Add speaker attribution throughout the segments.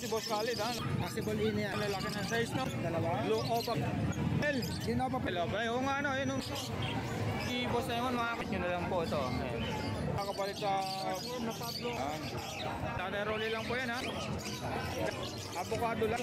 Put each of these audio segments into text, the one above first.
Speaker 1: si Boss Khalid ha.
Speaker 2: Possible in yan.
Speaker 1: Lalaki ng size no.
Speaker 2: Dalawa.
Speaker 1: Blue Opa.
Speaker 2: Yun Opa.
Speaker 1: Oo nga no, yun. Si Boss na yun, makakit nyo na lang po ito. Kakapalit sa Tatay Rolly lang po yan ha. Avocado lang.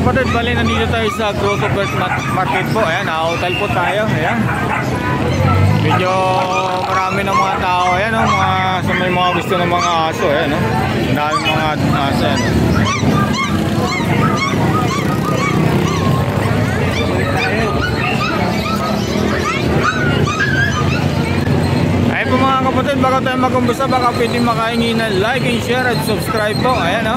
Speaker 3: kapatid, bali nandito tayo sa Grotto Bird Market po. Ayan, hotel po tayo. Ayan. Medyo marami ng mga tao. Ayan, mga, sa may mga gusto ng mga aso. Ayan, no? Maraming mga aso. Ayan. Ayan po mga kapatid, bago tayo mag-umpisa, baka pwede makahingi ng like and share at subscribe po. Ayan, no?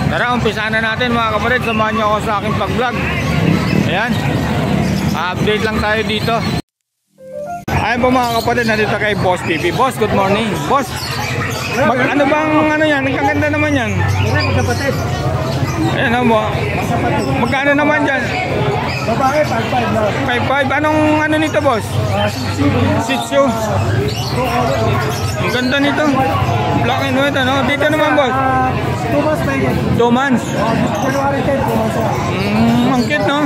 Speaker 3: Tara, umpisahan na natin mga kapatid. Samahan nyo ako sa aking pag-vlog. Ayan, update lang tayo dito. Ayan po mga kapatid, nandito kay Boss TV. Boss, good morning. Boss, ano bang ano yan? Nagkaganda naman yan.
Speaker 2: Kapatid.
Speaker 3: Ayan mo. Magkano naman dyan?
Speaker 2: Babae, 5-5 na.
Speaker 3: 5-5. Anong ano nito, boss? Shih Tzu. Ang ganda nito. Black and white, ano? Dito naman, boss?
Speaker 2: 2 months pa yun.
Speaker 3: 2 months.
Speaker 2: January 10, 2 months.
Speaker 3: Ang cute, no?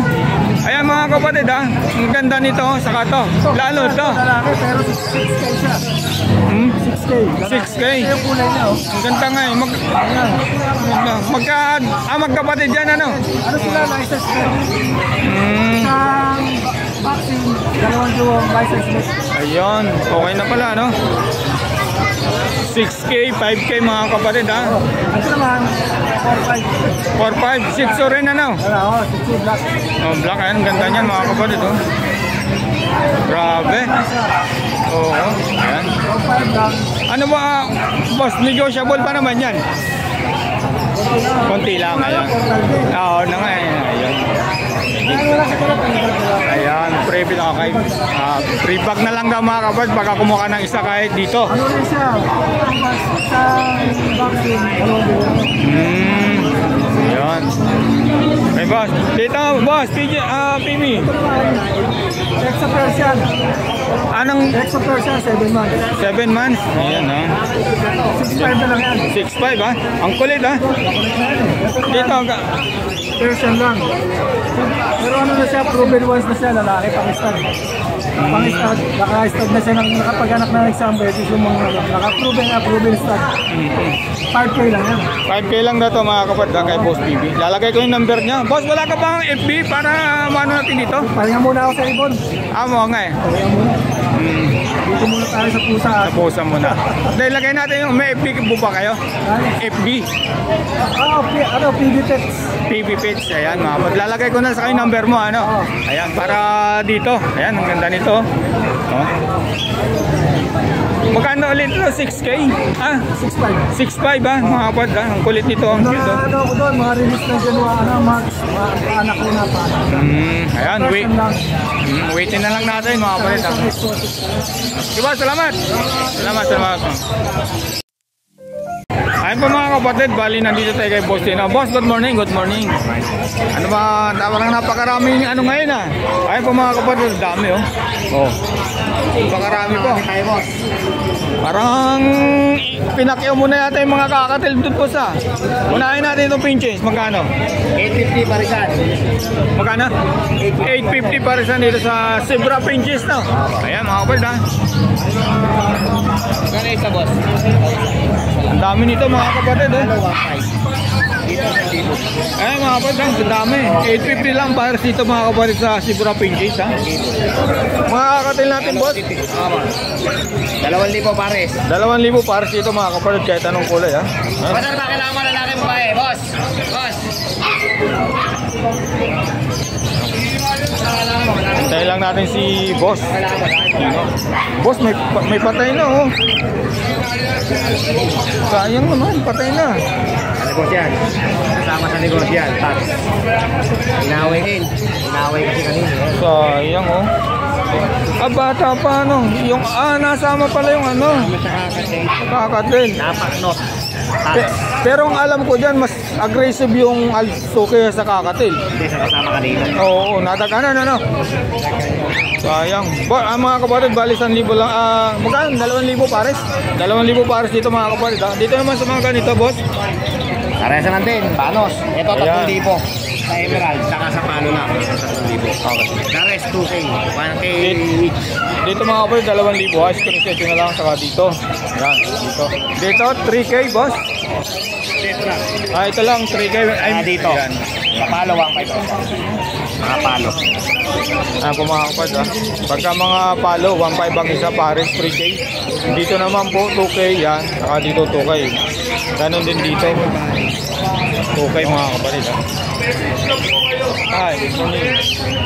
Speaker 3: Ayan, Ayan mga kapatid ha. Ang ganda nito, saka to. Lalo to.
Speaker 2: Lalaki, pero 6K siya. 6K.
Speaker 3: 6K.
Speaker 2: Yung kulay niya, oh.
Speaker 3: Ang ganda nga eh. Magkapatid yan ano?
Speaker 2: Ano sila, license na?
Speaker 3: Hmm.
Speaker 2: Isang vaccine, dalawang duwang license na.
Speaker 3: Ayun, okay na pala no? 6K, 5K mga kapatid ha?
Speaker 2: Ito naman, 4-5.
Speaker 3: 4-5, 6 rin ano?
Speaker 2: Wala, oh, 6 black.
Speaker 3: Oh, black ayan, ganda niyan mga kapatid oh. Grabe. Oo, ayan.
Speaker 2: 4-5 lang.
Speaker 3: Ano ba, boss, negotiable pa naman yan? Konti lang, ayan. Oo, na nga, ayan.
Speaker 2: Wala sa tulad,
Speaker 3: Ayan, free bag na lang daw mga kapatid, baka kumuha ng isa kahit dito.
Speaker 2: ano rin siya? Isang vaccine, dalawang duwang.
Speaker 3: Ayan. Okay, boss. Dito, boss, PB.
Speaker 2: Extra Persian.
Speaker 3: Anong
Speaker 2: Extra Persian, 7 months.
Speaker 3: 7 months? Ayan ha.
Speaker 2: 6'5 na lang yan.
Speaker 3: 6'5 ha. Ang kulit ha. Dito,
Speaker 2: Persian lang. Pero ano na siya, proven once na siya, lalaki, pang-stud. Pang-stud, naka-stud na siya, nakapag-anak na exam versus yung mga proven stud. 5K lang yan.
Speaker 3: 5K lang na to mga kapatid ha, kay Boss PB. Lalagay ko yung number niya. Boss, wala ka bang FB para maano natin dito?
Speaker 2: Pahinga muna ako sa ibon.
Speaker 3: Mo nga eh.
Speaker 2: Pahinga muna. Dito muna tayo sa pusa.
Speaker 3: Naposa mo na. Dahil lagay natin yung may FB po ba kayo? FB.
Speaker 2: Ano, PB text.
Speaker 3: PB page. Ayan mga kapatid. Lalagay ko na sa kayo number mo ano. Ayan para dito. Ayan ang ganda nito. Oh. Magkano ulit ito? 6K?
Speaker 2: 6'5.
Speaker 3: 6'5 ha mga kapatid ha. Ang kulit nito. Ang cute oh.
Speaker 2: Ano ko doon, mga release na January, March, mga anak ko na pa.
Speaker 3: Ayan, wait. Waitin na lang natin mga kapatid ha. Diba, salamat. Salamat. Ayun po mga kapatid, bali nandito tayo kay Boss Tino. Boss, good morning. Ano ba, parang napakaraming ano ngayon ha. Ayun po mga kapatid, dami oh. Napakarami po. Parang pinakyaw muna yata yung mga kakatil doon po sa. Unahin natin itong pinches, magkano?
Speaker 2: 850 parisan.
Speaker 3: Magkano? 850 parisan dito sa Zebra pinches no. Ayan mga kapatid ha.
Speaker 1: Kano isa, boss?
Speaker 3: Ang dami nito mga kapatid eh. Ayan mga kapatid, ang dami. 850 lang para dito mga kapatid sa Zebra pinches ha. Mga kakatil natin boss.
Speaker 1: 2,000 pares.
Speaker 3: 2,000 pares dito mga kapatid kahit anong kulay ha.
Speaker 1: Ano ba kailangan mo lalaki babae, boss?
Speaker 3: Hintayin lang natin si boss. Boss, may patay na oh. Sayang naman, patay na.
Speaker 2: Negosyan. Kasama sa negosyan. Tax. Inaway kasi kanina.
Speaker 3: Sayang oh. Bata pa ano. Yung nasama pala yung ano. Kakatil.
Speaker 2: Napaknot.
Speaker 3: Pero ang alam ko dyan, mas aggressive yung also kaya sa kakatil.
Speaker 2: Hindi sa kasama kanina.
Speaker 3: Oo, nataganan ano. Sayang. Mga kapatid, bali 1,000 lang. Magkano? 2,000 pares? 2,000 pares dito mga kapatid. Dito naman sa mga ganito, boss.
Speaker 2: Karesa lang din. Panos. Ito,
Speaker 3: Ayan.
Speaker 2: 3,000. Sa Emerald. Saka sa Palo lang. 3,000. Okay. Kares, 2K. 1K each.
Speaker 3: Dito mga kapatid, 2,000. Screenshot nyo na lang saka dito. Ayan, dito. Dito, 3K, boss.
Speaker 2: Dito lang.
Speaker 3: Ito lang, 3K.
Speaker 2: Dito.
Speaker 3: Ayan.
Speaker 2: Sa Palo, 1,500. Mga palo.
Speaker 3: Ayan po mga kapatid ha. Pagka mga palo, 1,500 ang isa pares, 3K. Dito naman po, 2K yan. Saka dito 2K. Ganon din dito. 2K mga kapatid ha. Ay,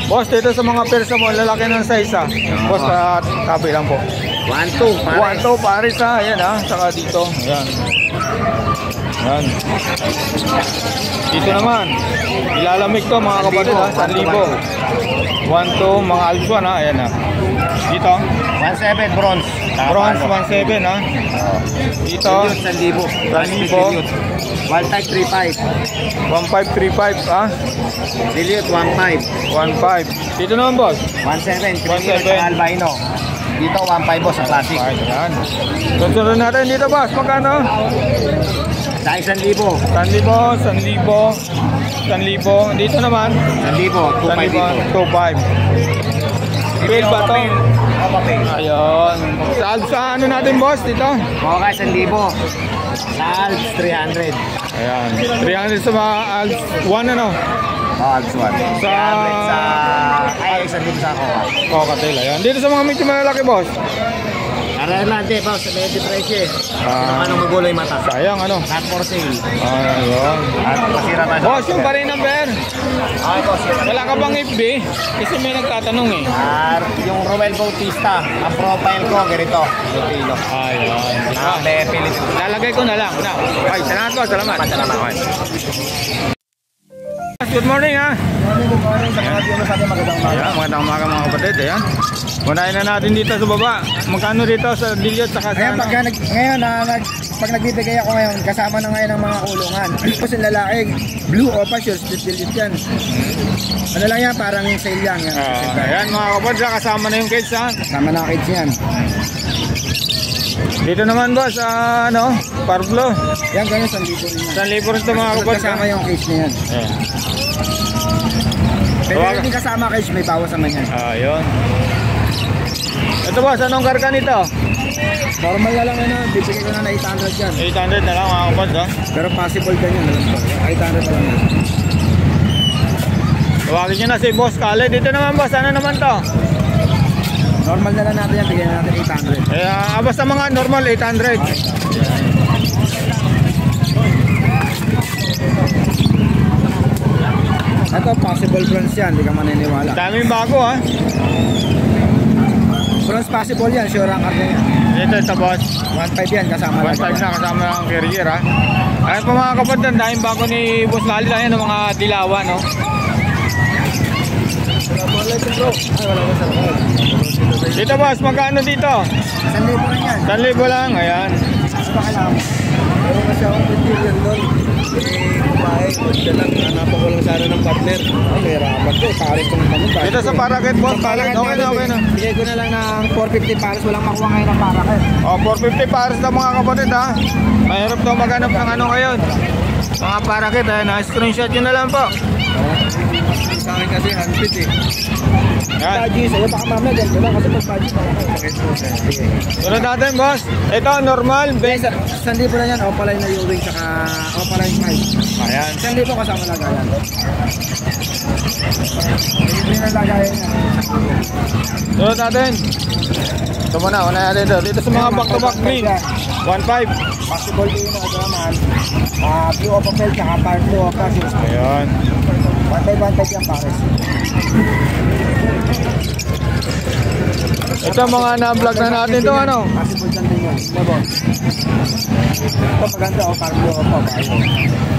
Speaker 3: boss, dito sa mga persa mo, lalaki ng size ha. Boss, tabi lang po.
Speaker 2: 1,200. Pares.
Speaker 3: 1,200 pares ha. Ayan ha. Saka dito. Ayan. Ayan. Dito naman. Ilalamig to mga kapatid ha. 1,000. 1,200 mga alpha ha. Ayan ha. Dito.
Speaker 2: 1,700 bronze.
Speaker 3: Bronze 1,700 ha. Dito.
Speaker 2: 1,000.
Speaker 3: 1,000.
Speaker 2: Wild type 3,500.
Speaker 3: 1,535 ha.
Speaker 2: Dilute 1,500.
Speaker 3: 1,500. Dito naman boss.
Speaker 2: 1,700.
Speaker 3: 1,700.
Speaker 2: Albino. Dito 1,500 boss sa classic.
Speaker 3: Ayan. Sunod natin dito boss. Magkano?
Speaker 2: Sa 1,000.
Speaker 3: 1,000. 1,000. 1,000. Dito naman,
Speaker 4: 1,000,
Speaker 3: 2,500. Fail ba to? Ayun. Sa ano natin boss dito?
Speaker 4: Okay, 1,000. Sa Alps, 300.
Speaker 3: Ayan. 300 sa mga Alps 1 ano?
Speaker 4: Alps 1.
Speaker 3: Sa...
Speaker 4: 300 sa... Ay, 1,000 sa Coca.
Speaker 3: Cocktail. Ayan. Dito sa mga medyo malalaki boss.
Speaker 4: Aralante, boss, sa medyo presyo eh. Anong magulo yung mata?
Speaker 3: Sayang ano?
Speaker 4: Not for sale.
Speaker 3: Ayun.
Speaker 4: At masira tayo.
Speaker 3: Boss, yung pa rin number.
Speaker 4: Okay, boss.
Speaker 3: Wala ka bang FB? Kasi may nagtatanong eh.
Speaker 4: Yung Roel Bautista, ang profile ko, ganito. Lutino.
Speaker 3: Ayun.
Speaker 4: Pilipino.
Speaker 3: Lalagay ko na lang. Na. Okay, salamat po. Salamat.
Speaker 4: Salamat.
Speaker 3: Good morning ha.
Speaker 2: Good morning sa mga viewers natin, magandang umaga.
Speaker 3: Ayan, magandang umaga mga kapatid. Ayan. Unahin na natin dito sa baba. Magkano dito sa Dilliot sa
Speaker 2: Ngayon,
Speaker 3: Kasana?
Speaker 2: pag nagbibigay ako ngayon, kasama na ngayon ang mga kulungan. Tapos yung lalaki, blue opa shoes, split yan. Ano lang yan, parang sale lang yan.
Speaker 3: Ayan mga kapatid, kasama na yung kids ha.
Speaker 2: Kasama na kids yan.
Speaker 3: Dito naman ba sa ano, Parblo?
Speaker 2: Yan, ganyan, 1,000 rin yan.
Speaker 3: 1,000 rin ito mga kapatid.
Speaker 2: Kasama yung kids na yan.
Speaker 3: Ayan.
Speaker 2: Pwede rin kasama kids, may bawas naman yan.
Speaker 3: Ayun. Ito boss, anong karga nito?
Speaker 2: Normal na lang ano, bibigay ko na 800 yan.
Speaker 3: 800 na lang mga kapatid ha.
Speaker 2: Pero possible din yun, 800 na lang yan.
Speaker 3: Tawagin nyo na si Boss Kale. Dito naman boss, ano naman to?
Speaker 2: Normal na lang natin yan, bigyan natin 800.
Speaker 3: Basta mga normal 800.
Speaker 2: Ito, possible bronze yan, hindi ka maniniwala.
Speaker 3: Daming bago ha.
Speaker 2: Bronze possible yan, sure ang karga yan.
Speaker 3: Ito boss.
Speaker 2: 1.5 yan, kasama lang.
Speaker 3: 1.5 na kasama ang carrier ha. Ayun po mga kapatid, ang daming bago ni Boss Lali lang yan, ng mga dilawan no. Dito boss, magkano dito?
Speaker 2: 1,000 rin yan.
Speaker 3: 1,000 lang, ayan.
Speaker 2: Mas pa kailangan mo. Pero kasi akong material doon. Kumain, magda lang. Hanapan ko lang sana ng partner. May rapat ko, pare kong tanong.
Speaker 3: Dito sa Paraket boss, okay na.
Speaker 2: Bigay ko na lang ng 450 pares, walang makuha ngayon ng Paraket.
Speaker 3: 450 pares na mga kapatid ha. Mahirap daw maghanap ng ano ngayon. Mga Paraket, na-screenshot nyo na lang po.
Speaker 2: Sa akin kasi handpid eh.
Speaker 3: Yan.
Speaker 2: Paji, sa'yo baka mamaya ganito lang kasi pag paji baka
Speaker 3: Sunod natin boss. Ito normal.
Speaker 2: Besa, 1,000 na yan, opaline na U-wing saka opaline 5.
Speaker 3: Ayan.
Speaker 2: 1,000 kasama lagayan. Hindi na lagayan yan.
Speaker 3: Sunod natin. Ito muna, una natin dito. Dito sa mga back-to-back green. 1.5.
Speaker 2: Possible din na ito naman. Blue of Opel saka part blue of Opel.
Speaker 3: Ayan.
Speaker 2: 1.5 yan pares.
Speaker 3: Ito mga na-vlog na natin to ano.
Speaker 2: Possible dyan din yun. Ito maganda o part blue of Opel.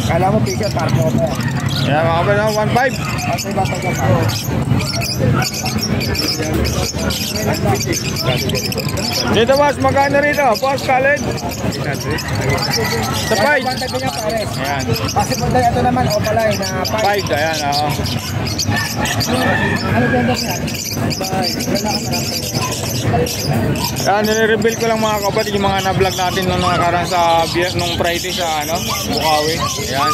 Speaker 2: Kala mo picture part blue of Opel.
Speaker 3: Ayan mga kapatid, 1.5.
Speaker 2: Okay ba pag pares?
Speaker 3: Dito boss, magkano rito? Boss Khaled. Sa 5.
Speaker 2: 1.5 yan pares.
Speaker 3: Ayan.
Speaker 2: Possible din ito naman opaline na 5.
Speaker 3: 5, ayan.
Speaker 2: Ano ganda niya?
Speaker 3: Ayan, nire-reveal ko lang mga kapatid yung mga na-vlog natin nung nakaraan sa nung Friday sa ano, Bukawi. Ayan.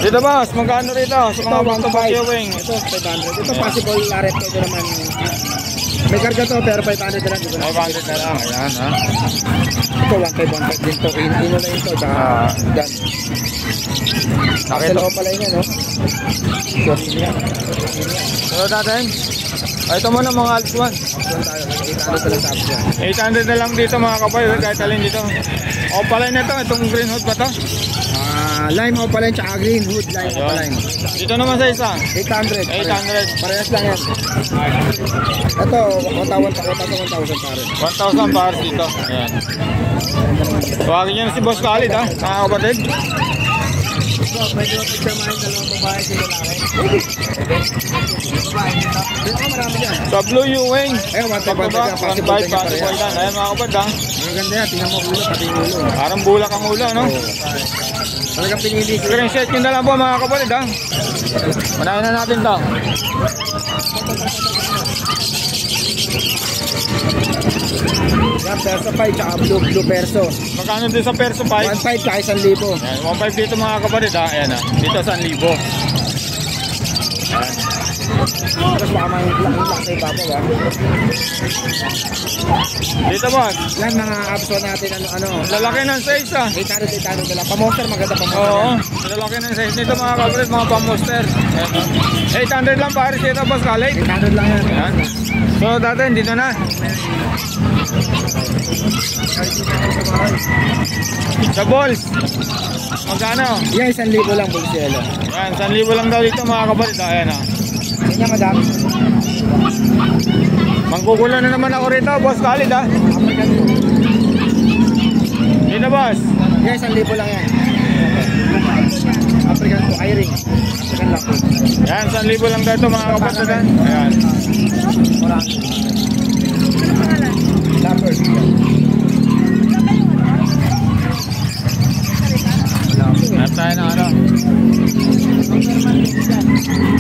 Speaker 3: Dito boss, magkano rito sa mga back-to-back viewing?
Speaker 2: Ito 500. Ito possible laret ito naman. May karga to pero 500 na lang.
Speaker 3: 500 na lang, ayan ha.
Speaker 2: Ito 1.5 din to. Ino na ito. Dan. Nakita ko pala yun, no? Sorry niya.
Speaker 3: So natin. Ito muna mga Alps 1.
Speaker 2: Upload tayo. 800 lang sa apps yan.
Speaker 3: 800 na lang dito mga kapatid, kahit alin dito. O pala na ito, itong green hood ba to?
Speaker 2: Lime opaline tsaka green hood lime opaline.
Speaker 3: Dito naman sa isa.
Speaker 2: 800.
Speaker 3: 800.
Speaker 2: Parehas lang yan. Ito, 1,000 pare.
Speaker 3: 1,000 bars dito. Ayan. Tawagin nyo na si Boss Khalid ha, mga kapatid.
Speaker 2: So, pwede mo pagsamahin dalawang babae sa lalaki. Dito marami yan.
Speaker 3: Sa Blue U-Wing.
Speaker 2: Ayun, 1,500
Speaker 3: possible lang. Ayan mga kapatid ha.
Speaker 2: Ang ganda yan, tingnan mo ulo, pati yung ulo.
Speaker 3: Parang bulak ang ulo, no?
Speaker 2: Talagang pinili ko.
Speaker 3: Screenshot nyo na lang po mga kapatid ha. Manahin na natin to.
Speaker 2: Yan, Perso 5, tsaka Blue Perso.
Speaker 3: Magkano din sa Perso 5?
Speaker 2: 1.5 tsaka 1,000.
Speaker 3: Ayan, 1.5 dito mga kapatid ha. Ayan ha. Dito 1,000. Ayan.
Speaker 2: Tapos baka may laki sa ibabaw ha.
Speaker 3: Dito boss.
Speaker 2: Yan mga abso natin ano.
Speaker 3: Lalaki ng size ha.
Speaker 2: 800 dala. Pa-monster maganda pa-monster.
Speaker 3: Oo. Lalaki ng size nito mga kapatid. Mga pa-monster. Ayan ha. 800 lang pares dito boss Khalid.
Speaker 2: 800 lang yan.
Speaker 3: Ayan. So dati dito na. Sa balls. Magkano?
Speaker 2: Yan, 1,000 lang Bulsielo.
Speaker 3: Ayan, 1,000 lang daw dito mga kapatid. Ayan ha.
Speaker 2: Yan madam.
Speaker 3: Manggugulo na naman ako rito, boss Khalid ha. Dito boss.
Speaker 2: Yan, 1,000 lang yan. African to Iring. African lang po.
Speaker 3: Ayan, 1,000 lang daw ito mga kapatid ha. Ayan.
Speaker 2: Leopard.
Speaker 3: Ayan tayo na ano.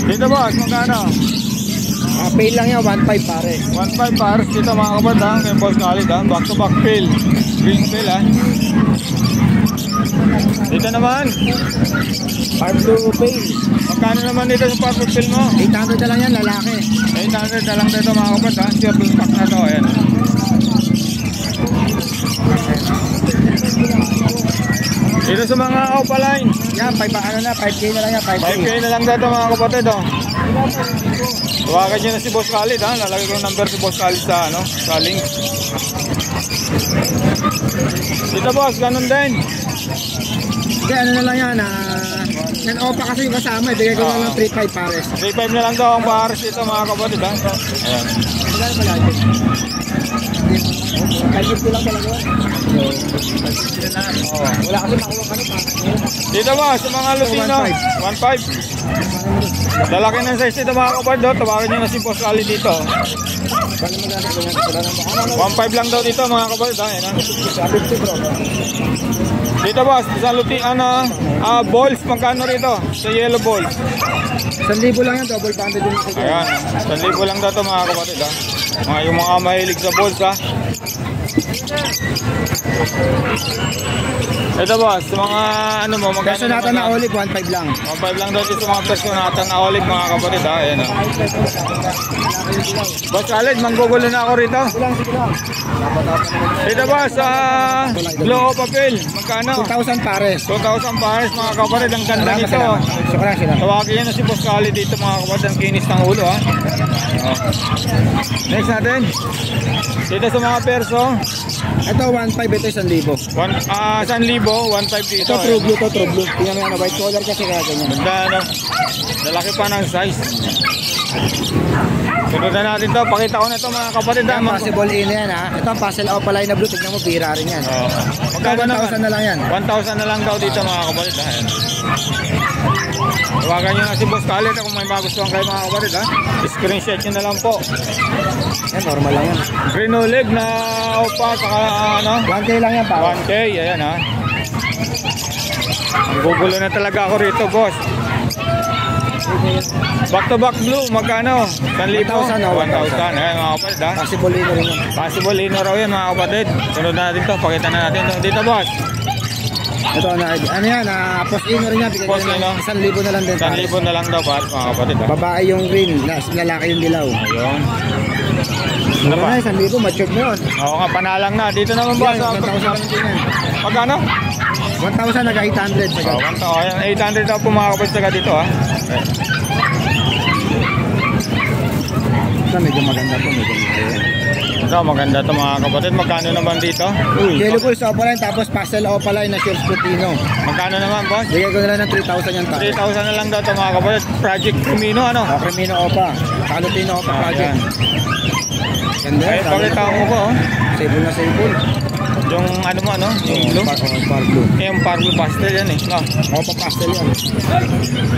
Speaker 3: Dito boss, magkano?
Speaker 2: Pay lang yan, 1.5 pare.
Speaker 3: 1.5 pares dito mga kapatid ha. Kay boss Khalid ha. Back to back fill. Green fill ha. Dito naman.
Speaker 2: Blue Pay.
Speaker 3: Magkano naman dito sa purple fill mo?
Speaker 2: 800 na lang yan, lalaki.
Speaker 3: 800 na lang dito mga kapatid ha. Sure stock na to. Ayan. Dito sa mga opaline.
Speaker 2: Yan, 5K na lang yan,
Speaker 3: 5K na lang dito mga kapatid oh. Tawagan nyo na si Boss Khalid ha. Lalagay ko yung number si Boss Khalid sa ano, sa link. Dito boss, ganun din.
Speaker 2: Hindi, ano na lang yan, yan opa kasi yung kasama, bigay ko na lang 3.5 pares.
Speaker 3: 3.5 na lang daw ang pares dito mga kapatid ha. Ayan.
Speaker 2: Magkano pala ito? Kalbid ko lang talaga. Wala kasi makuha ka na.
Speaker 3: Dito boss, sa mga Lutino 1.5. Lalaki ng size dito mga kapatid oh. Tawagan nyo na si Boss Khalid dito. 1.5 lang daw dito mga kapatid ha. Ayan, dito boss, sa Lutino balls, magkano rito? Sa yellow balls
Speaker 2: 1,000 lang yan, double banded din.
Speaker 3: ayan, 1,000 lang daw ito mga kapatid ha. Yung mga mahilig sa balls ha. Ito boss, sa mga ano mo, magkano
Speaker 2: Personata na olive, 1.5 lang.
Speaker 3: 1.5 lang daw dito sa mga personata na olive mga kapatid ha. Ayan ha. Boss Khalid, manggugulo na ako rito. Dito boss, glow papel, magkano?
Speaker 2: 2,000 pares.
Speaker 3: 2,000 pares mga kapatid, ang ganda nito.
Speaker 2: Sobrang sila.
Speaker 3: Tawagin nyo na si Boss Khalid dito mga kapatid, ang kinis ng ulo ha. Next natin. Dito sa mga perso.
Speaker 2: Ito 1.5, ito 1,000.
Speaker 3: 1,000, 1.5 dito.
Speaker 2: Ito true blue, to true blue. Tingnan mo yan, white collar kasi kaya ganyan.
Speaker 3: Ganda ano. Lalaki pa ng size. Sunod na natin to. Pakita ko na ito mga kapatid ha.
Speaker 2: Yan, possible in yan ha. Ito puzzle opaline na blue, tignan mo, bira rin yan.
Speaker 3: Magkano naman?
Speaker 2: 1,000 na lang yan.
Speaker 3: 1,000 na lang daw dito mga kapatid ha. Ayan. Tawagan nyo na si Boss Khalid kung may magustuhan kayo mga kapatid ha. Screenshot nyo na lang po.
Speaker 2: Yan, normal lang yan.
Speaker 3: Green olive na opa saka ano.
Speaker 2: 1K lang yan pa.
Speaker 3: 1K, ayan ha. Gugulo na talaga ako rito boss. Back to back blue, magkano? 1,000? 1,000, ayan mga kapatid ha.
Speaker 2: Possible in rin yan.
Speaker 3: Possible ino raw yan mga kapatid. Sunod na natin to, pakita na natin to. Dito boss.
Speaker 2: Ito na, ano yan, post in rin yan.
Speaker 3: Post in, no?
Speaker 2: 1,000 na lang din.
Speaker 3: 1,000 na lang daw para mga kapatid ha.
Speaker 2: Babae yung green, lalaki yung dilaw.
Speaker 3: Ayun.
Speaker 2: Ano ba? 1,000, matured na yun.
Speaker 3: Oo nga, panalang na. Dito naman boss.
Speaker 2: 1,000 lang din yan.
Speaker 3: Magkano?
Speaker 2: 1,000 naga 800.
Speaker 3: Oh, 800 daw po mga kapatid taga dito ha.
Speaker 2: Ito medyo maganda po, medyo maganda.
Speaker 3: Ito, maganda to mga kapatid. Magkano naman dito?
Speaker 2: Yellow Pulse opaline, tapos pastel opaline na Shirts Putino.
Speaker 3: Magkano naman boss?
Speaker 2: Bigay ko na lang ng 3,000 yan pa.
Speaker 3: 3,000 na lang daw to mga kapatid. Project Camino ano?
Speaker 2: Cremino opa, Talutino opa project. Ganda
Speaker 3: Ay,
Speaker 2: yan.
Speaker 3: pakita ko po oh.
Speaker 2: Sable na sable.
Speaker 3: Yung ano mo ano? Yung blue?
Speaker 2: Par blue.
Speaker 3: Yung Parblue pastel yan eh. No?
Speaker 2: Opa pastel yan.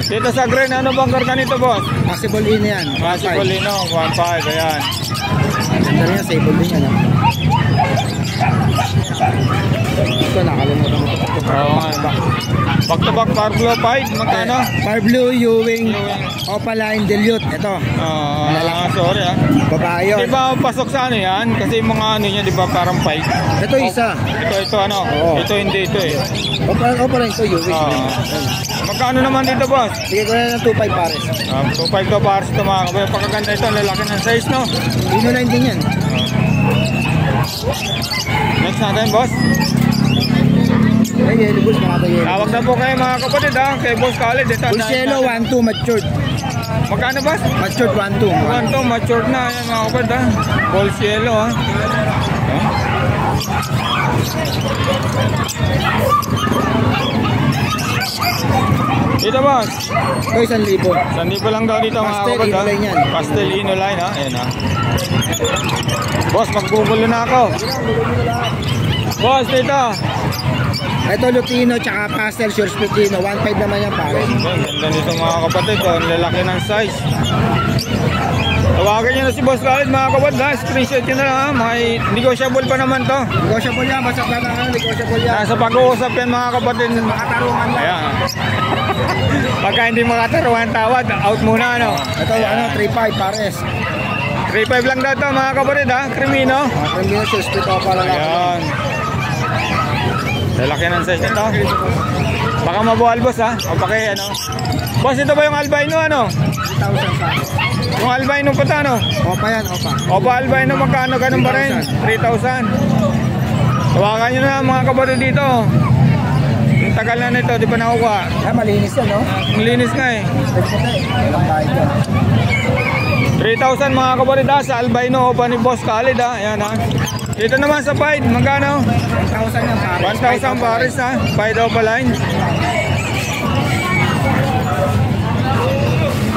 Speaker 3: Dito sa green, ano bang karga nito boss?
Speaker 2: Possible in yan.
Speaker 3: Possible Lino, 1.5, ayan.
Speaker 2: Ganda rin yan, sable din yan.
Speaker 4: ito, nakalimutan mo ito.
Speaker 3: Oo nga. Back to back Parblo 5, magkano?
Speaker 4: Parblo, Ewing, Opaline, Dilute. Ito,
Speaker 3: Sorry
Speaker 4: babae
Speaker 3: Di
Speaker 4: yun.
Speaker 3: ba pasok sa ano yan? Kasi yung mga ano niya, di ba parang 5?
Speaker 4: Ito isa.
Speaker 3: Ito ano?
Speaker 4: Oo.
Speaker 3: Ito hindi ito eh.
Speaker 4: Opaline ito, Ewing.
Speaker 3: Magkano naman dito, boss?
Speaker 4: Sige ko na ng 2.5 pares.
Speaker 3: 2.5 to pares ito mga kabayan. Pagkaganda ito, ang lalaki ng size, no?
Speaker 4: Inoline din yan.
Speaker 3: Next natin, boss.
Speaker 4: Ay, yellow bulls, mga yellow.
Speaker 3: Tawag na po kayo mga kapatid kay Boss Khalid. Ito,
Speaker 4: Bulls yellow, 1-2, matured.
Speaker 3: magkano, boss?
Speaker 4: Matured, 1-2.
Speaker 3: One to, matured na. Ayan mga kapatid Balls yellow Dito, boss.
Speaker 4: Ito, 1,000.
Speaker 3: 1,000 lang daw dito mga
Speaker 4: Pastel
Speaker 3: kapatid
Speaker 4: Inoline yan.
Speaker 3: Pastel Inoline Ayan Boss, maggugulo na ako. Boss, dito.
Speaker 4: Ito, Lutino, tsaka Pastel, Short Spitino. 1.5 naman yan, pare.
Speaker 3: Ganda nito mga kapatid. Ang lalaki ng size. Tawagan nyo na si Boss Khalid mga kapatid Screenshot nyo na lang May negotiable pa naman to.
Speaker 4: Negotiable yan, basta plano ka, negotiable yan.
Speaker 3: Nasa pag-uusap yan mga kapatid.
Speaker 4: Makatarungan lang.
Speaker 3: Ayan. Pagka hindi makataruhan tawad, out muna
Speaker 4: Ito, 3.5, pares.
Speaker 3: 3.5 lang daw to mga kapatid Crimino.
Speaker 4: Crimino, Short Spitino pa lang.
Speaker 3: Ayan. Lalaki ng size nito. Baka mabuhal, boss O baka Boss, ito ba yung albino
Speaker 4: 3,000 sa.
Speaker 3: Yung albino pa to
Speaker 4: Opa yan, opa.
Speaker 3: Opa albino magkano ganun pa rin? 3,000. Tawagan nyo na mga kapatid dito. Yung tagal na nito, di pa nakukuha.
Speaker 4: Ay, malinis yan, no?
Speaker 3: Ang linis nga eh.
Speaker 4: Walang kahit yan.
Speaker 3: 3,000 mga kapatid sa albino opa ni Boss Khalid Ayan Dito naman sa Pied, magkano?
Speaker 4: 1,000 yan, pares.
Speaker 3: 1,000 pares Pied Opaline.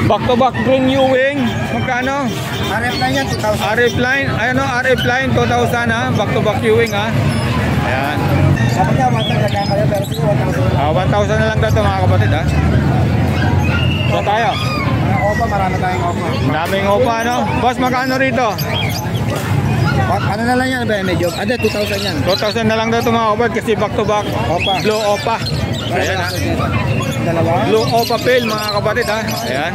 Speaker 3: Back to back green Ewing, magkano?
Speaker 4: RF line yan, 2,000.
Speaker 3: RF line, RF line 2,000 back to back Ewing Ayan.
Speaker 4: Dapat niya, 1,000 kaya kayo, pero siguro 1,000.
Speaker 3: 1,000 na lang daw mga kapatid So tayo.
Speaker 4: Mga opa, marami tayong opa.
Speaker 3: Daming opa Boss, magkano rito?
Speaker 4: Ano na lang yan, ba? Medyo, 2,000 yan.
Speaker 3: 2,000 na lang daw mga kapatid kasi back to back
Speaker 4: Opa.
Speaker 3: blue opa. Ayan
Speaker 4: Dalawa.
Speaker 3: Blue opa pale mga kapatid Ayan.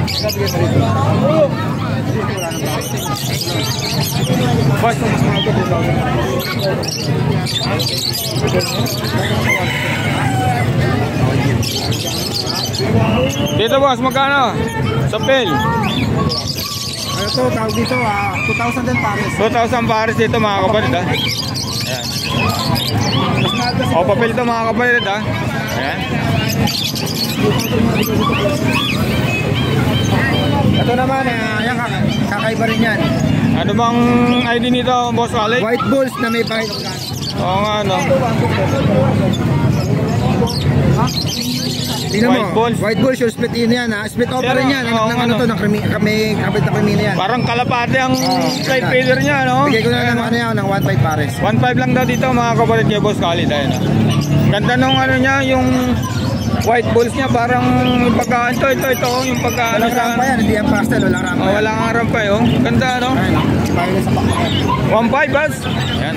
Speaker 3: Boss, dito boss, magkano? Sa pale.
Speaker 4: Ano to, tawag dito, 2,000 din pares.
Speaker 3: 2,000 pares dito mga kapatid Ayan. Opa pale to mga kapatid Ayan.
Speaker 4: Ito naman, yan, kakaiba rin yan.
Speaker 3: Ano bang ID nito, Boss Khalid?
Speaker 4: White bulls na may pahit.
Speaker 3: Oo nga
Speaker 4: Tingnan
Speaker 3: White
Speaker 4: mo,
Speaker 3: bulls.
Speaker 4: white bulls, yung split in yan split off
Speaker 3: Pero,
Speaker 4: rin yan.
Speaker 3: oo,
Speaker 4: Ano to, ng kapit na krimina yan.
Speaker 3: Parang kalapate ang slide feeder niya
Speaker 4: Bigay ko na ng ng 1.5 pares.
Speaker 3: 1.5 lang daw dito mga kapatid kay Boss Khalid Ayan Ganda nung niya, yung white bulls niya. Parang yung pagka, ito yung pagka
Speaker 4: Walang rampa yan, hindi yan pastel, walang rampa yan.
Speaker 3: Wala nga rampa Ganda
Speaker 4: Ayun, bayo na sa pakpakan.
Speaker 3: 1.5 boss. Ayan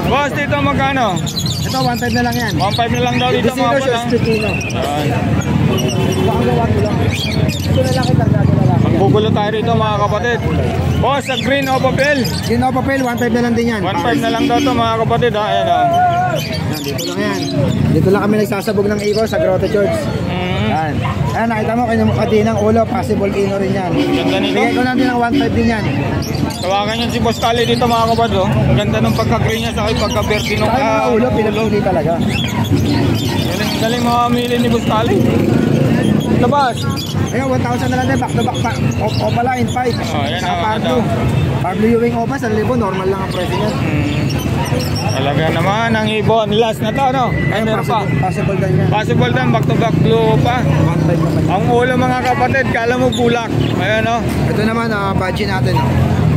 Speaker 3: Boss, dito magkano?
Speaker 4: Ito, 1.5 na lang yan.
Speaker 3: 1.5 na lang daw dito mga
Speaker 4: Lucino,
Speaker 3: kapatid
Speaker 4: Spitino.
Speaker 3: Ayan.
Speaker 4: Baka gawa ko lang. Ito na lang kita, gago na lang.
Speaker 3: Magbugulo tayo rito mga kapatid. Boss, sa green o papel?
Speaker 4: Gino papel, 1.5 na lang din yan.
Speaker 3: 1.5 na lang daw to mga kapatid Ayan
Speaker 4: Yan, dito lang yan. Dito lang kami nagsasabog ng Eagle sa Grotto Church. Yan. Yan, nakita mo, kinamukadinang ulo, possible ino rin yan.
Speaker 3: Ganda nito.
Speaker 4: Bigay ko lang din ng 1.5 din yan.
Speaker 3: Tawagan niyo si Boss Khalid dito mga kapatid Ganda ng pagka-green niya sa pagka-verde nung
Speaker 4: Saka yung mga ulo, pinapuli talaga.
Speaker 3: Galing mamili ni Boss Khalid. Labas.
Speaker 4: Ayun, 1,000 na lang din, back to back pa. Opa line, 5.
Speaker 3: Yan
Speaker 4: Saka
Speaker 3: ang
Speaker 4: Pablo. Pablo Ewing Opa, 1,000, normal lang ang presyo niyan.
Speaker 3: Talaga naman ang ibon. Last na to Ay meron pa.
Speaker 4: Possible din yan.
Speaker 3: Possible din back to back blue pa.
Speaker 4: 1.5 naman.
Speaker 3: Ang ulo mga kapatid, kala mo bulak. Ayan
Speaker 4: Ito naman, budget natin.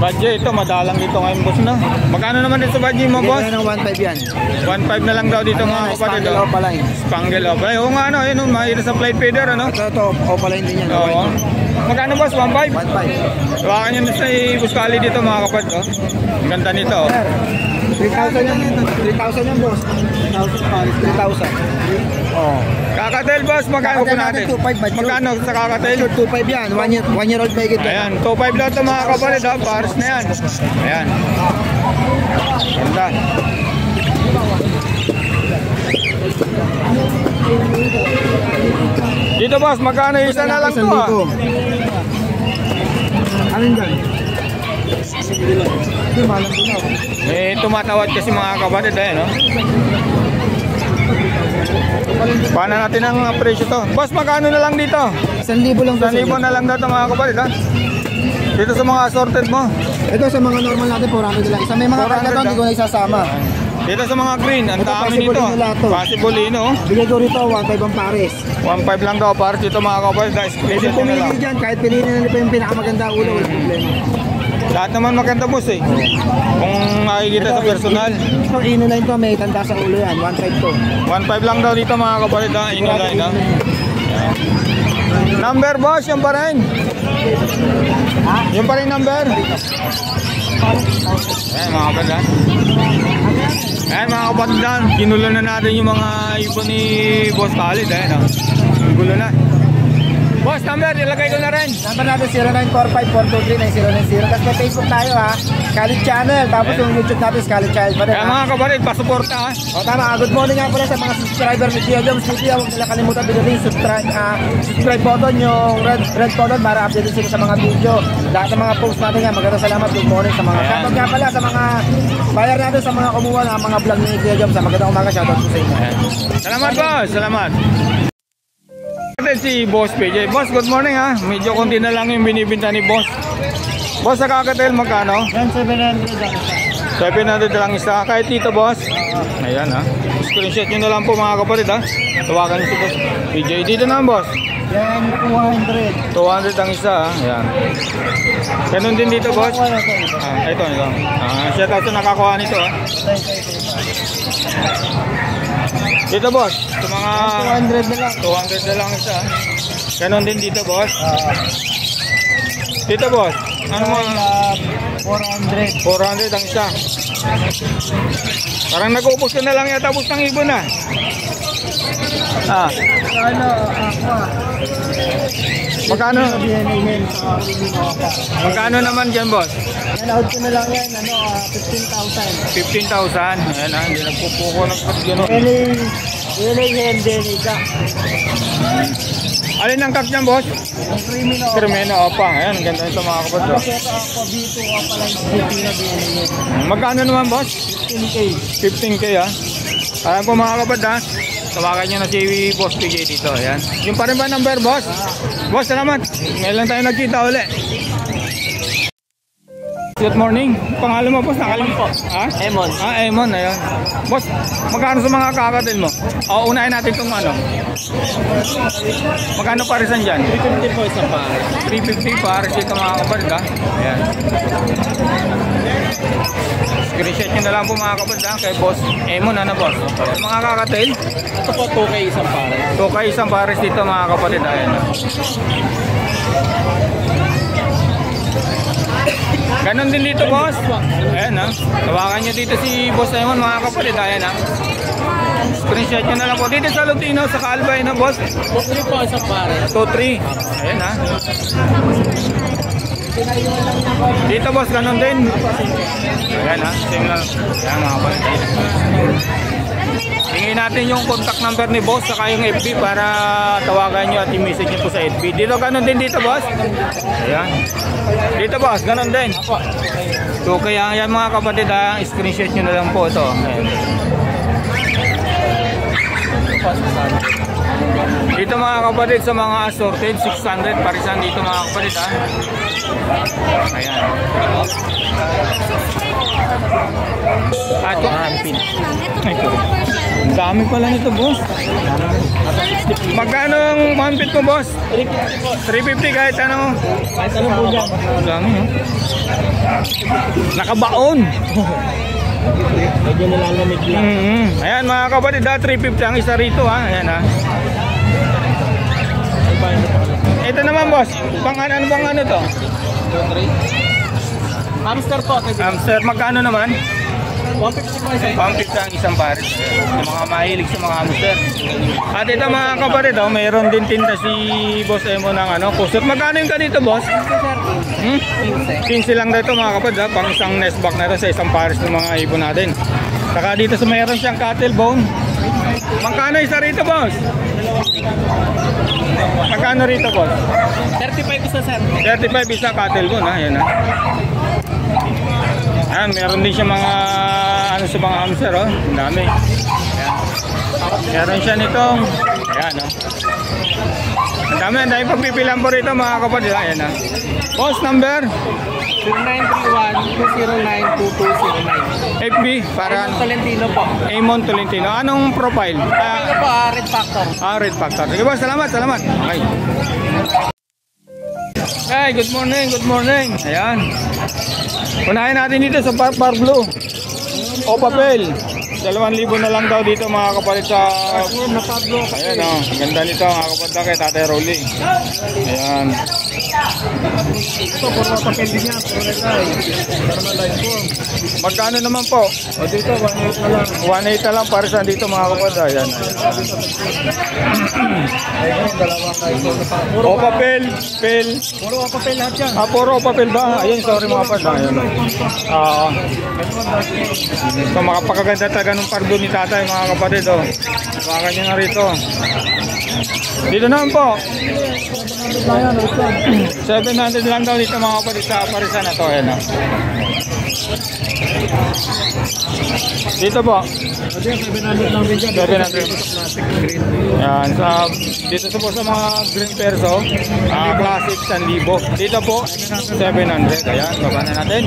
Speaker 3: Badge, ito madalang dito ngayon boss na. Magkano naman dito sa badge mo boss?
Speaker 4: Bigyan ng 1.5 yan.
Speaker 3: 1.5 na lang daw dito mga kapatid.
Speaker 4: Spangle Opaline.
Speaker 3: Spangle Opaline. Oo nga ano, yun, mahirap sa flight feeder ano.
Speaker 4: Ito, Opaline din yan.
Speaker 3: Oo. Magkano boss? 1.5?
Speaker 4: 1.5.
Speaker 3: Tawakan nyo na sa Buscali dito mga kapatid. Oh. Ang ganda nito. Oh.
Speaker 4: 3,000 yan. 3,000 yan boss. 3,000. Oo.
Speaker 3: Kakatel boss, magkano po natin?
Speaker 4: 2.5
Speaker 3: Magkano sa kakatel?
Speaker 4: 2.5 yan. 1 year old paigit.
Speaker 3: Ayan, 2.5 lang ito mga kapatid. Oh. Pares na yan. Ayan. Ganda. Dito boss, magkano isa na lang to ah?
Speaker 4: Alin dyan? Hindi, malang din ako.
Speaker 3: Eh, tumatawad kasi mga kapatid eh, no? Paano natin ang presyo to? Boss, magkano na lang dito?
Speaker 4: 1,000 lang.
Speaker 3: 1,000 na lang daw ito mga kapatid ha? Dito sa mga assorted mo.
Speaker 4: Ito sa mga normal natin, 400 lang. Isa may mga
Speaker 3: 400
Speaker 4: karga to, hindi ko na isasama.
Speaker 3: Dito sa mga green, ang
Speaker 4: Ito,
Speaker 3: dami nito.
Speaker 4: Pasibolino lahat to.
Speaker 3: Pasibolino.
Speaker 4: Bigay ko rito, 1.5 ang pares.
Speaker 3: 1.5 lang daw pares dito mga kapatid.
Speaker 4: Pwede
Speaker 3: Screenshot nyo na lang.
Speaker 4: pumili dyan, kahit piliin na nila pa yung pinakamaganda ulo, wala problema.
Speaker 3: Lahat naman maganda boss eh. Kung makikita sa personal.
Speaker 4: Ito, Inoline to, may tanda sa ulo yan, 1.5 to.
Speaker 3: 1.5 lang daw dito mga kapatid ha. Inoline ha. Number boss, yung pa rin. Yung pa rin number. Ayan mga kapatid ha. Ayan mga kapatid ha. Ginulo na natin yung mga ibon ni Boss Khalid. Ayan ha. Gulo na. Boss, number, ilagay ko na rin.
Speaker 4: Number natin 0945-423-9090. Tapos may Facebook tayo ha, Khalid Channel. Tapos yung YouTube natin is Khalid Child pa rin.
Speaker 3: Ayan mga kapatid, pasuporta ha.
Speaker 4: O tama, good morning nga pala sa mga subscriber ni Kuya Joms TV. Huwag nila kalimutan binutin yung subscribe button, yung red button para update sila sa mga video. Lahat ng mga post natin nga, magandang salamat, good morning sa mga shoutout nga pala sa mga buyer natin, sa mga kumuha ng mga vlog ni Kuya Joms. Magandang umaga, shoutout po sa inyo.
Speaker 3: Salamat boss, salamat. Si Boss PJ. Boss, good morning ha. Medyo konti na lang yung binibinta ni Boss. Boss, sa kakatel magkano?
Speaker 2: Yan, 700 lang.
Speaker 3: 700 lang isa. Kahit dito boss. Ayan ha. Screenshot nyo na lang po mga kapatid ha. Tawagan nyo si Boss PJ. Dito na boss.
Speaker 2: Yan, 200.
Speaker 3: 200 ang isa ha. Ayan. Ganun din dito boss. Ito. Shout out sa nakakuha nito ha. Dito boss, sa mga
Speaker 2: 200 na lang.
Speaker 3: 200 na lang isa. Ganon din dito boss. Dito boss, ano mo?
Speaker 2: 400.
Speaker 3: 400 ang isa. Parang nag-uupos ka na lang yata boss ng ibon na.
Speaker 2: Ano, aqua.
Speaker 3: Magkano?
Speaker 2: BNN.
Speaker 3: Magkano naman dyan boss?
Speaker 2: Yan, out ko na lang yan, 15,000.
Speaker 3: 15,000. Ayan ha, hindi nagpupuko ng gano'n.
Speaker 2: LA Hendenica.
Speaker 3: Alin ang kak niyan boss?
Speaker 2: Ang criminal.
Speaker 3: Cremena, opa. Ayan, ang ganda ito mga kapatid.
Speaker 2: Tapos ito ako, B2 ako lang na BNN.
Speaker 3: Magkano naman boss?
Speaker 2: 15K.
Speaker 3: 15K ha. Ayan po mga kapatid ha. Tawagan nyo na si Boss PJ dito. Ayan. Yung pa rin ba number boss? Boss, salamat. Ngayon lang tayo nagkita uli. Good morning. Pangalan mo boss? Nakalimutan po. Ha?
Speaker 2: Emon.
Speaker 3: Emon. Ayan. Boss, magkano sa mga kakatil mo? Unahin natin itong ano. Magkano parisan dyan?
Speaker 2: 350 po isang pa.
Speaker 3: 350 pares dito mga kapatid ha. Ayan. Screenshot nyo na lang po mga kapatid ha. Kay Boss Emon ano boss? Mga kakatil?
Speaker 2: Ito po 2K isang pare.
Speaker 3: 2K isang pares dito mga kapatid. Ayan. Ganon din dito boss. Ayan ha. Tawagan nyo dito si Boss Emon mga kapatid. Ayan ha. Screenshot nyo na lang po. Dito sa Lutino, sa Calvay na boss.
Speaker 2: 2-3 po isang pare.
Speaker 3: 2-3. Ayan ha. Dito boss, ganon din. Ayan ha. Same lang. Ayan mga kapatid. Tingin natin yung contact number ni boss saka yung FB para tawagan nyo at i-message nyo po sa FB. Dito ganon din dito boss. Ayan. Dito boss, ganon din. So kaya yan mga kapatid ha, screenshot nyo na lang po ito. Ayan. Dito mga kapatid sa mga assorted 600 parisan dito mga kapatid ha. Ayan. At Dami pala nito, boss. Magkano ang manpit mo, boss? 350 kahit ano.
Speaker 2: Kahit anong po dyan.
Speaker 3: Dami, no? Nakabaon.
Speaker 2: Medyo nilalamig lang.
Speaker 3: Ayan mga kapatid, 350 ang isa rito, ha. Ayan, ha. Ito naman, boss. Ano bang ano to?
Speaker 2: Hamster po.
Speaker 3: Hamster, magkano naman?
Speaker 2: 150 po isa.
Speaker 3: 150 ang isang pares. Yung mga mahilig sa mga hamster. At ito mga kapatid, mayroon din tinta si Boss Emo ng kusot. Magkano yung ganito, boss? 15 lang dito mga kapatid, pang isang nest box na ito sa isang pares ng mga ibon natin. Saka dito sa mayroon siyang cattle bone. Magkano isa rito, boss? Magkano rito, boss?
Speaker 2: 35 isa, sir.
Speaker 3: 35 isa cattle bone, ha. Ayan, ha. Ayan, meron din siya mga sa mga hamster, oh. Ang dami. Ayan. Meron siya nitong ayan, oh. Ang dami pagpipilan po rito mga kapatid. Ayan, ha. Post number
Speaker 2: 0931-209-2209.
Speaker 3: FB para
Speaker 2: Tolentino po.
Speaker 3: Amon Tolentino. Anong profile?
Speaker 2: Ano po, Red Factor.
Speaker 3: Red Factor. Sige, boss, salamat. Okay. Hey, good morning. Ayan. Unahin natin dito sa Par Blue. O papel. 2,000 na lang daw dito mga kapatid sa ayan, oh. Ganda nito mga kapatid kay Tatay Rolly. Ayan.
Speaker 2: Ito, puro papel din yan.
Speaker 3: Magkano naman po?
Speaker 2: O dito, 1.8 na lang.
Speaker 3: 1.8 na lang para sa dito mga kapatid. Ayan. O papel.
Speaker 2: Puro papel lahat yan.
Speaker 3: Puro papel ba? Ayun, sorry mga kapatid. Ayan. So makapagaganda talaga ng pardo ni tatay mga kapatid, oh. Baka nyo na rito. Dito naman po 700 lang daw dito mga kapatid sa parisan na to. Ayan, oh. Dito po
Speaker 2: 700 lang din dyan.
Speaker 3: 700. Yan, dito po sa mga green perso, classic 1,000. Dito po 700. Ayan, baba na natin.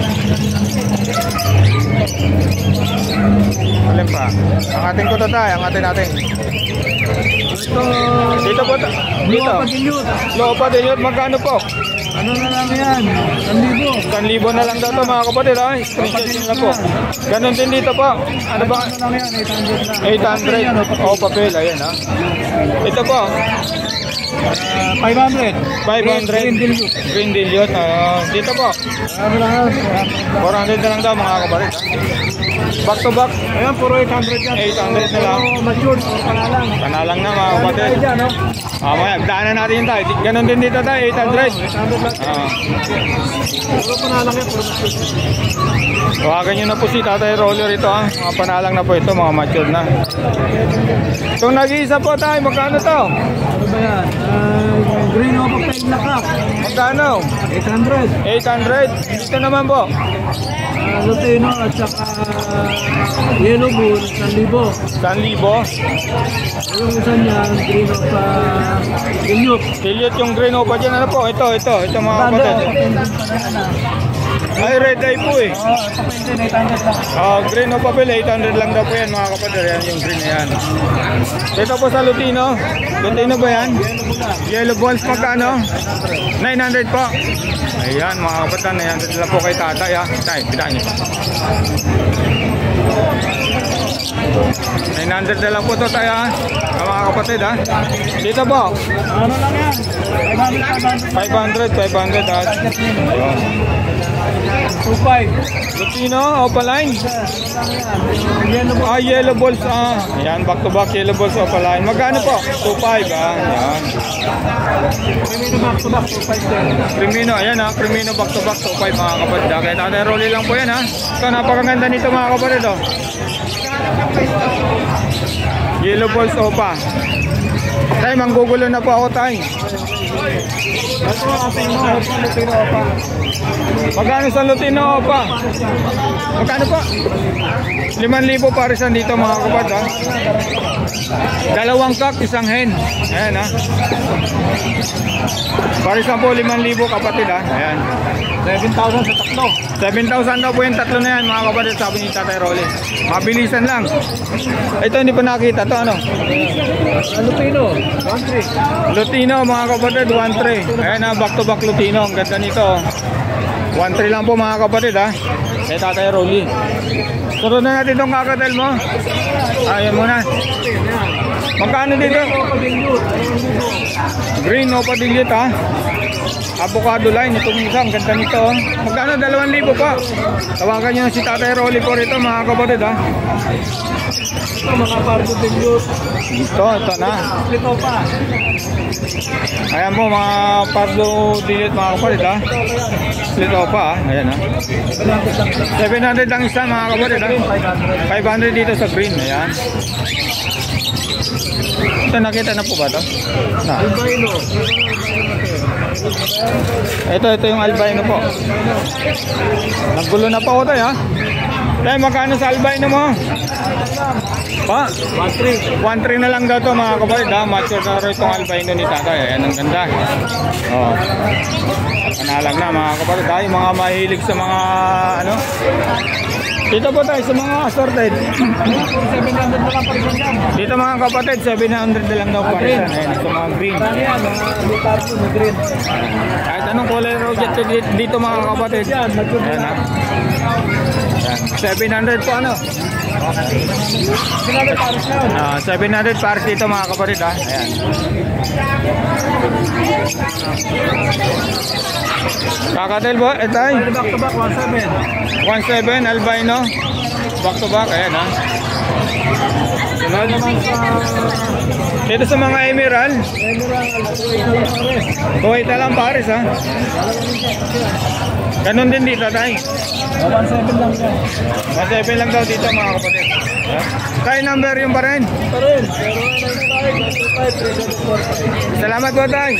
Speaker 3: Alin pa? Ang ating ko tatay, ang ating natin. Dito po, dito. Lopa din yun, magkano po?
Speaker 2: Ano na lang yan? 1,000.
Speaker 3: 1,000 na lang daw ito mga kapatid, ha? Screenshot nyo na po. Ganon din dito po. Ano ba?
Speaker 2: Ano lang yan? 800 lang.
Speaker 3: 800. O, papel, ayan, ha? Ito po
Speaker 2: 500.
Speaker 3: 500. Green deal yun. Dito po
Speaker 2: Ano lang yan?
Speaker 3: 400 na lang daw mga kapatid, ha? Back to back
Speaker 2: Ayan, puro 800 yan.
Speaker 3: 800 na lang.
Speaker 2: Puro matured, puro kanalang.
Speaker 3: Kanalang na mga kapatid.
Speaker 2: Tayo dyan, no?
Speaker 3: Maya, daanan natin yun tayo. Ganon din dito tayo, 800.
Speaker 2: 800 lang. Puro kanalang yan, puro matured.
Speaker 3: Tawagan nyo na po si Tatay Rolly rito, ha. Mga panalang na po ito, mga matured na. Itong nag-iisa po tayo, magkano to?
Speaker 2: Ano ba yan? Green Opa Peg na crack.
Speaker 3: Magkano?
Speaker 2: 800.
Speaker 3: 800. Dito naman po
Speaker 2: Lutino at saka Yellow Bull, 1,000.
Speaker 3: 1,000.
Speaker 2: Yung isa niyan, Green Opa Gilyot.
Speaker 3: Gilyot yung green opa dyan. Ano po? Ito mga kapatid. Ay, red eye po eh.
Speaker 2: Oo, ito pa yun din, 800 lang.
Speaker 3: Green opa pala, 800 lang daw po yan mga kapatid. Yan yung green na yan. Dito po sa Lutino. Lutino ba yan? Yellow balls magkano? 900 po. Ayan mga kapatid, 900 lang po kay tatay, ha. Tay, pitaan nyo. 900 na lang po to tayo, ha. Mga kapatid, ha. Dito po
Speaker 2: Ano lang yan? 500.
Speaker 3: 500, ha. Ayun.
Speaker 2: 2.5.
Speaker 3: Lutino, Opaline.
Speaker 2: Yellow Bull.
Speaker 3: Yellow balls, ayan, back to back yellow balls, Opaline. Magkano po? 2.5, ayan.
Speaker 2: Primino back to back, 2.5 din.
Speaker 3: Primino, ayan, ha. Primino back to back, 2.5 mga kapatid. Kaya Tatay Rolly lang po yan, ha. Ito, napakaganda nito mga kapatid, oh. Yellow balls, Opa. Tay, manggugulo na po ako, tay.
Speaker 2: Ito ating mga Lutino Opa.
Speaker 3: Magkano sa Lutino, Opa? Magkano po? 5,000 parisan dito mga kapatid, ha. Dalawang kak, isang hen. Ayan ha. Parisan po 5,000 kapatid ha. Ayan.
Speaker 2: 7,000 sa tatlo.
Speaker 3: 7,000 daw po yung tatlo na yan mga kapatid, sabi ni Tatay Rolly. Mabilisan lang. Ito hindi pa nakita to ano.
Speaker 2: Lutino, 1,300.
Speaker 3: Lutino mga kapatid, 1,300. Ayan na, back to back Lutino. Ang ganda nito. 1,300 lang po mga kapatid ha. Kay Tatay Rolly. Sunod na natin itong kakatel mo. Ayan muna. Magkano dito? Green o padilyot ha. Avocado line. Itong isa, ang ganda nito. Magkano? 2,000 po. Tawagan nyo si Tatay Rolly po rito mga kapatid ha.
Speaker 2: Ito mga pardo dilute.
Speaker 3: Ito na.
Speaker 2: Ito pa.
Speaker 3: Ayan po mga pardo dilute mga kapatid ha. Ito pa ha. Ayan ha. 700 lang isa mga kapatid ha. 500 dito sa green. Ayan. Ito nakita na po ba ito? Na.
Speaker 2: Albino.
Speaker 3: Ito yung albino po. Naggulo na pa ako tayo ha. Tayo magkano sa albino mo? Pa?
Speaker 2: 1,300.
Speaker 3: 1,300 na lang daw to mga kapatid ha. Mature na rin itong albino ni Tatay. Ayan ang ganda. Oh. Panalang na mga kapatid ha. Yung mga mahilig sa mga ano. Dito po tayo sa mga assorted.
Speaker 2: 700 na lang parisan yan.
Speaker 3: Dito mga kapatid, 700 na lang daw parisan. Ayan, sa mga green.
Speaker 2: Ano yan, mga lutardo na green.
Speaker 3: Kahit anong kulay roject dito mga kapatid.
Speaker 2: Yan, mature
Speaker 3: Ayan
Speaker 2: na.
Speaker 3: ha. Ayan. 700 po ano?
Speaker 2: 700 paris na.
Speaker 3: 700 pares dito mga kapatid ha. Ayan. Kakatel po, etay.
Speaker 2: Back to back, 1,700.
Speaker 3: 1,700 albino. Back to back, ayan ha.
Speaker 2: Wala naman sa
Speaker 3: Dito sa mga emerald,
Speaker 2: Emerald,
Speaker 3: na lang pares ha. Ganon din dito tayo.
Speaker 2: 1,700 lang yan.
Speaker 3: 1,700 lang daw dito mga kapatid. Tayo number yung pa rin.
Speaker 2: Ito rin, 0995-95-345.
Speaker 3: Salamat po tayo.